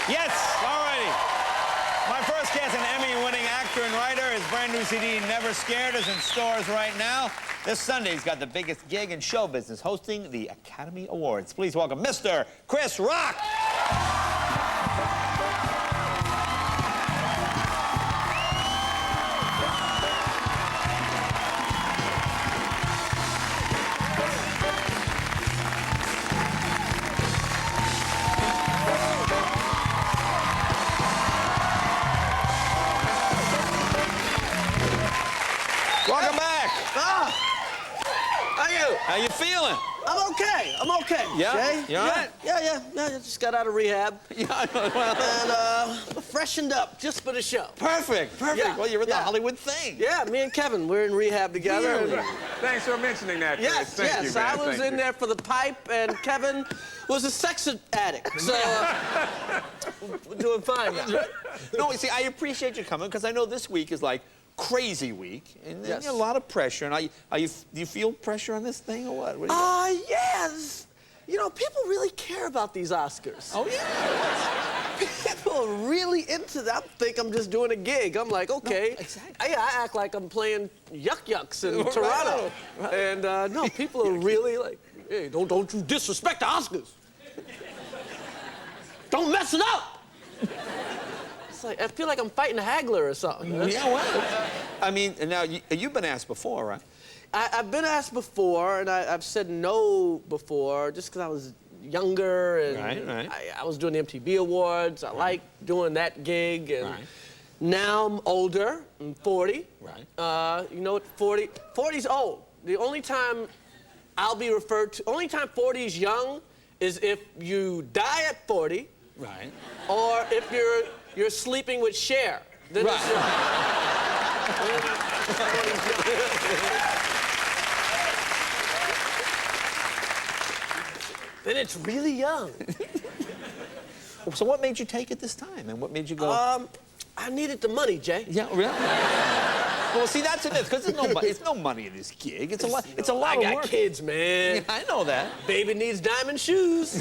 Yes, all righty. My first guest, an Emmy-winning actor and writer. His brand new CD, Never Scared, is in stores right now. This Sunday, he's got the biggest gig in show business, hosting the Academy Awards. Please welcome Mr. Chris Rock. Welcome back. How you feeling? I'm okay. I'm okay. Yeah? Jay? You all right? Yeah. Just got out of rehab. Yeah, well, And freshened up just for the show. perfect. Yeah, Well, you're in the yeah. Hollywood thing. Yeah, me and Kevin, we're in rehab together. Really? And- Thanks for mentioning that, Chris. Yes, Thank you, man. I was Thank in you. there for the pipe, and Kevin was a sex addict. So, we're doing fine now. No, see, I appreciate you coming because I know this week is like crazy week and Yes. a lot of pressure. And do you feel pressure on this thing or what? What do you Yes. You know, people really care about these Oscars. Oh, yeah. People are really into that. I think I'm just doing a gig. I'm like, okay. No, exactly. I act like I'm playing yucks in Right, Toronto. right. And no, people are really like, hey, don't you disrespect the Oscars. Don't mess it up. It's like, I feel like I'm fighting a haggler or something. Yeah, well, I mean, now you've been asked before, right? I've been asked before, and I've said no before, just because I was younger, and Right. I was doing the MTV Awards. I like doing that gig, and Right. now I'm older. I'm 40. Right. You know what? 40's old. The only time I'll be referred to, only time 40 is young, is if you die at 40, Right. or if you're sleeping with Cher. Then Right. it's young. Then it's really young. So what made you take it this time, and what made you go? I needed the money, Jay. Yeah, really? Well, see, that's it. Because it's no money in this gig. It's a lot. It's a lot I of got work. kids, man. Yeah, I know that. Baby needs diamond shoes.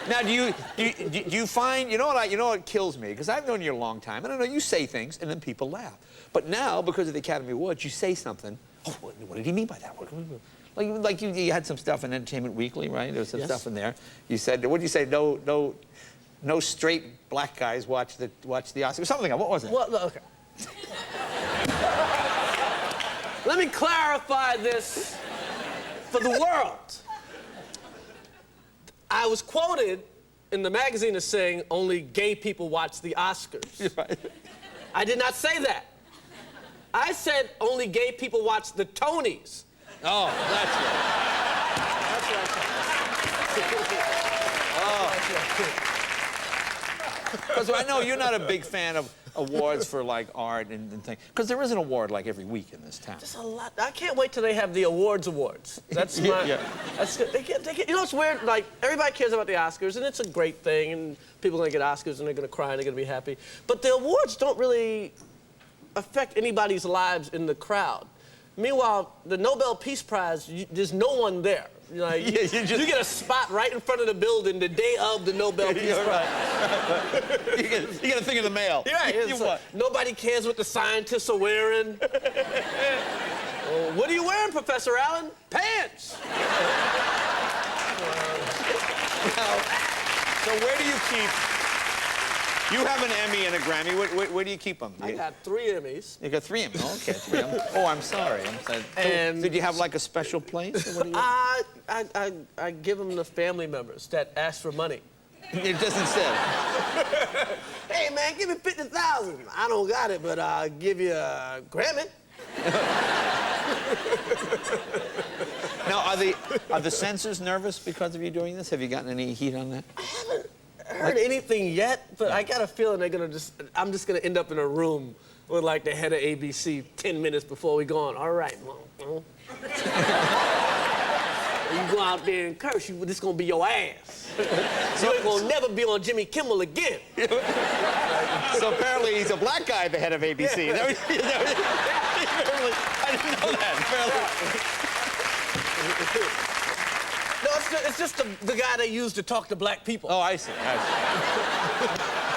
Now, do you find, you know what kills me? Because I've known you a long time, and I know you say things, and then people laugh. But now, because of the Academy Awards, you say something. Oh, what did he mean by that? Like you had some stuff in Entertainment Weekly, right? There was some Yes. stuff in there. You said, what did you say? No straight black guys watch the Oscars. Something like that. What was it? Well, okay. Let me clarify this for the world. I was quoted in the magazine as saying only gay people watch the Oscars. Right. I did not say that. I said only gay people watch the Tonys. Oh, that's right. Because I know you're not a big fan of awards for like art and things. Because there is an award like every week in this town. There's a lot. I can't wait till they have the awards. That's my. Yeah. That's good. They get, you know what's weird? Like everybody cares about the Oscars, and it's a great thing, and people are gonna get Oscars, and they're gonna cry, and they're gonna be happy. But the awards don't really affect anybody's lives in the crowd. Meanwhile, the Nobel Peace Prize, there's no one there. Like, Yeah, you get a spot right in front of the building the day of the Nobel Peace You're Prize. right. You get a thing in the mail. You're right. You It's what? like, nobody cares what the scientists are wearing. Oh, what are you wearing, Professor Allen? Pants. So where do you keep? You have an Emmy and a Grammy. Where do you keep them? I got 3 Emmys. You got 3 Emmys. Oh, okay, 3 Emmys. Oh, I'm sorry. And- did you have like a special place? Or what do you? I give them to family members that ask for money. It doesn't say. Hey, man, give me 50,000. I don't got it, but I'll give you a Grammy. Now, are the censors nervous because of you doing this? Have you gotten any heat on that? I haven't heard anything yet, but I got a feeling I'm just gonna end up in a room with like the head of ABC 10 minutes before we go on. All right, well, you go out there and curse, this is gonna be your ass. You ain't gonna never be on Jimmy Kimmel again. So apparently he's a black guy at the head of ABC. I didn't know that. No, it's just the guy they use to talk to black people. Oh, I see.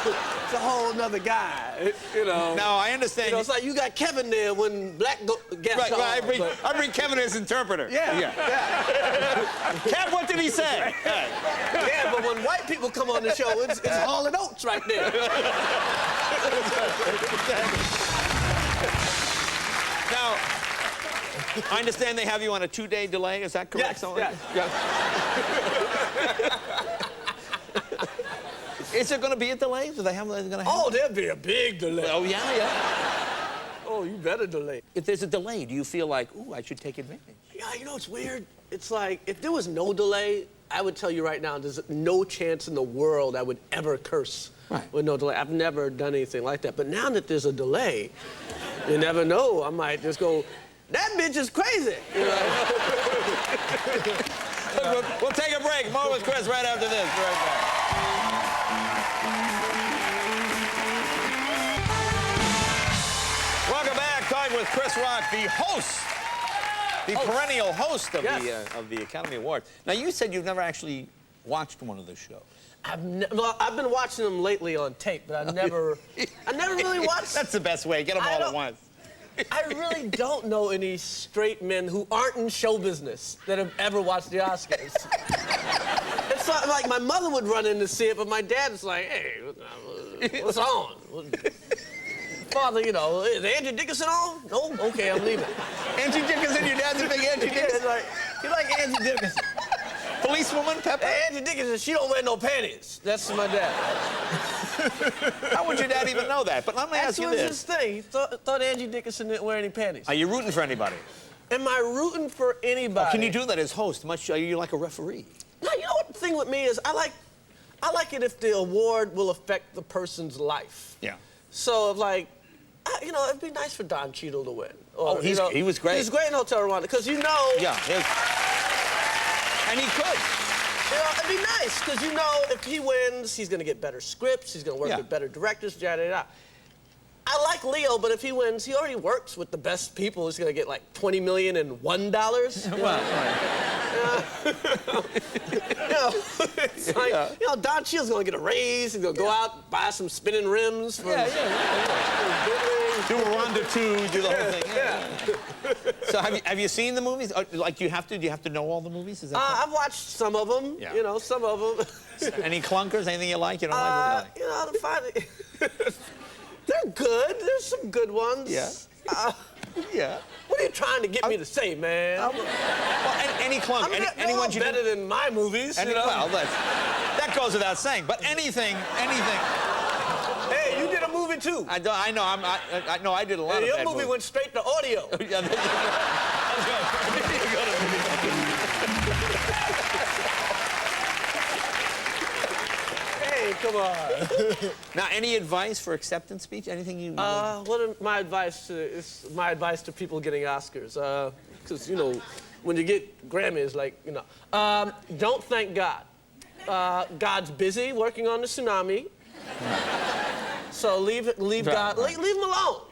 It's a whole nother guy, you know. Now, I understand. You know, it's like you got Kevin there when black guests Right, on. right. I bring Kevin as interpreter. Yeah. Kev, what did he say? Yeah, but when white people come on the show, it's Hall and Oates right there. Now, I understand they have you on a 2-day delay. Is that correct? Yes. Is there going to be a delay? Do they have? Oh, there'll be a big delay. Oh, yeah. Oh, you better delay. If there's a delay, do you feel like, ooh, I should take advantage? Yeah, you know what's weird? It's like, if there was no delay, I would tell you right now, there's no chance in the world I would ever curse with no delay. I've never done anything like that. But now that there's a delay, you never know. I might just go, that bitch is crazy. You know? We'll take a break. More with Chris right after this. Be right back. Welcome back. Talking with Chris Rock, the host, the perennial host of the Academy Awards. Now, you said you've never actually watched one of the shows. Well, I've been watching them lately on tape, but I never really watched. That's the best way. Get them all at once. I really don't know any straight men who aren't in show business that have ever watched the Oscars. It's not like my mother would run in to see it, but my dad is like, hey, what's on? Father, you know, is Andrew Dickinson on? No? Okay, I'm leaving. Andrew Dickinson, your dad's a big Andrew Dickinson? You like Andrew Dickinson. Policewoman, Pepper? Hey, Andrew Dickinson, she don't wear no panties. That's my dad. How would your dad even know that? But let me ask you this. That's his thing. He thought Andrew Dickinson didn't wear any panties. Are you rooting for anybody? Am I rooting for anybody? Can you do that as host? Are you like a referee? No, you know what the thing with me is? I like it if the award will affect the person's life. Yeah. So, like, you know, it'd be nice for Don Cheadle to win. Or, he was great. He was great in Hotel Rwanda, because you know... Yeah. And he could. You know, it'd be nice, because you know if he wins, he's going to get better scripts, he's going to work with better directors, yada, yada. I like Leo, but if he wins, he already works with the best people. He's going to get like $20 million and $1. Well, you know, it's like, you know, Don Cheadle's going to get a raise. He's going to go out, buy some spinning rims. Do Rwanda 2, do the whole thing. So have you seen the movies? Like, do you have to know all the movies? Is that I've watched some of them. Yeah. You know, some of them. Any clunkers? Anything you like? You don't like? You know, they're good. There's some good ones. Yeah. What are you trying to get me to say, man? Well, any clunk. Any ones you better than my movies. You know? Well, that goes without saying. But anything. Hey, you did a movie too. I know. I did a lot of your bad movie movies. went straight to audio. Hey, come on. Now, any advice for acceptance speech? Anything you? My advice to people getting Oscars? Because you know, when you get Grammys, like you know, don't thank God. God's busy working on the tsunami. So leave God. Leave him alone.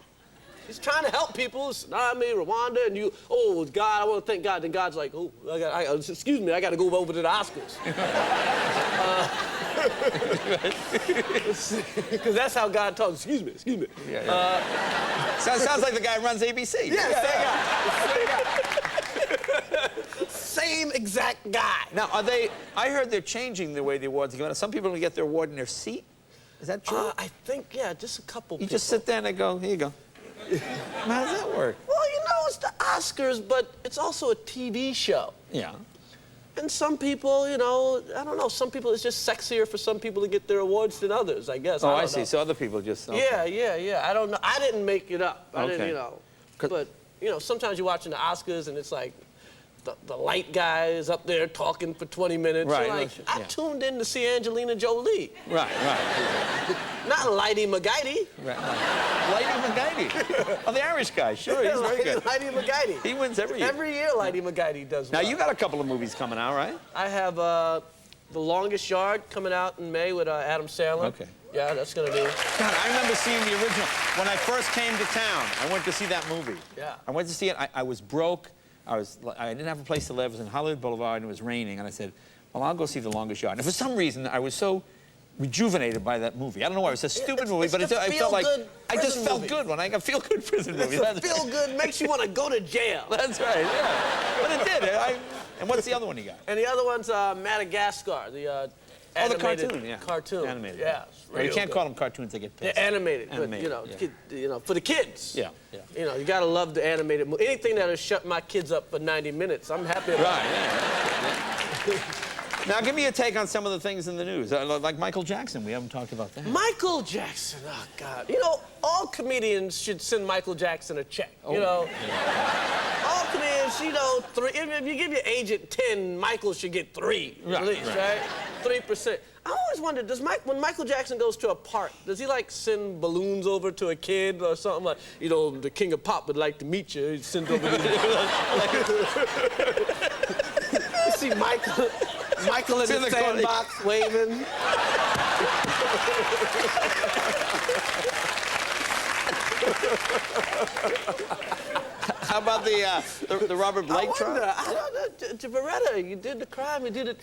He's trying to help people. Tsunami, Rwanda, and you. Oh God, I want to thank God. Then God's like, oh, excuse me, I got to go over to the Oscars. Because that's how God talks. Excuse me. Sounds like the guy who runs ABC. Same exact guy. Now, I heard they're changing the way the awards are going. Some people are going to get their award in their seat. Is that true? I think, just a couple You people. just sit there and they go, here you go. How does that work? Well, you know, it's the Oscars, but it's also a TV show. Yeah. And some people, you know, I don't know, some people, it's just sexier for some people to get their awards than others, I guess. Oh, I see. So other people just... Okay. Yeah. I don't know. I didn't make it up. I didn't, Okay. you know. But, you know, sometimes you're watching the Oscars and it's like the light guy is up there talking for 20 minutes. Right. You're like, I tuned in to see Angelina Jolie. Right. Not Lighty McGuidy. Right. Lighty McGuidy. Oh, the Irish guy. Sure, he's very good. Lighty McGuidy. He wins every year. Every year, Lighty McGuidy does Now, well. you got a couple of movies coming out, right? I have The Longest Yard coming out in May with Adam Sandler. Okay. Yeah, that's going to be... God, I remember seeing the original. When I first came to town, I went to see that movie. Yeah. I went to see it. I was broke. I didn't have a place to live. I was in Hollywood Boulevard, and it was raining, and I said, well, I'll go see The Longest Yard. And for some reason, I was so rejuvenated by that movie. I don't know why. It was a stupid movie, but I felt like I just felt good when I feel good prison movie. Feel good makes you want to go to jail. That's right. Yeah. But it did. And what's the other one you got? And the other one's Madagascar, the animated the cartoon. Yeah. Cartoon. Animated. Yeah. Well, you can't call them cartoons; they get pissed. They're animated, Animated, but you know, for the kids. Yeah. Yeah. You know, you gotta love the animated movie. Anything that'll shut my kids up for 90 minutes, I'm happy about. Right. Yeah. Now, give me a take on some of the things in the news, like Michael Jackson. We haven't talked about that. Michael Jackson, oh God. You know, all comedians should send Michael Jackson a check. Oh, you know, yeah. all comedians, you know, if you give your agent 10, Michael should get 3 at least, right? 3%. I always wondered, when Michael Jackson goes to a park, does he like send balloons over to a kid or something like, you know, the king of pop would like to meet you. He'd send over you see Michael in the sandbox waving. How about the Robert Blake trial? I don't know, Beretta, you did the crime, you did it.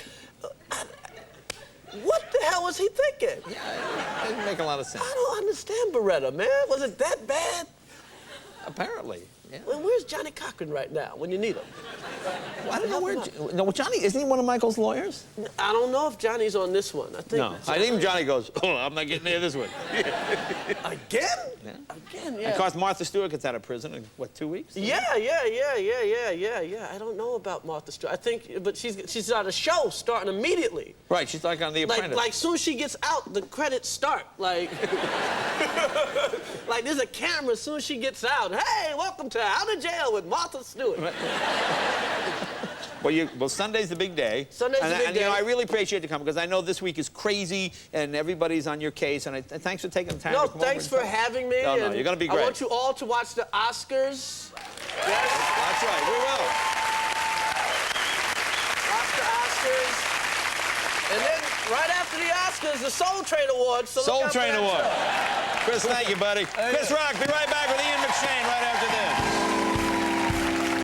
What the hell was he thinking? Yeah, it didn't make a lot of sense. I don't understand Beretta, man. Was it that bad? Apparently. Yeah. Well, where's Johnny Cochran right now when you need him? Well, I don't know where. No, Johnny, isn't he one of Michael's lawyers? I don't know if Johnny's on this one. I think. No. I think Johnny goes, oh, I'm not getting near this one. Again? Yeah. Again, yeah. Of course, Martha Stewart gets out of prison in, what, 2 weeks? Yeah. I don't know about Martha Stewart. I think, but she's on a show starting immediately. Right, she's like on The Apprentice. Like soon as she gets out, the credits start. Like, like there's a camera as soon as she gets out. Hey, welcome to Out of Jail with Martha Stewart. Right. Well, Sunday's the big day. Sunday's the big day. You know, I really appreciate you coming because I know this week is crazy and everybody's on your case. And thanks for taking the time. No, to come thanks over for having me. No, you're going to be great. I want you all to watch the Oscars. Yes. That's right, we will. Watch the Oscars. And then right after the Oscars, the Soul Train Awards. So Soul Train Award. Chris, thank you, buddy. Chris Rock, be right back with Ian McShane right after this.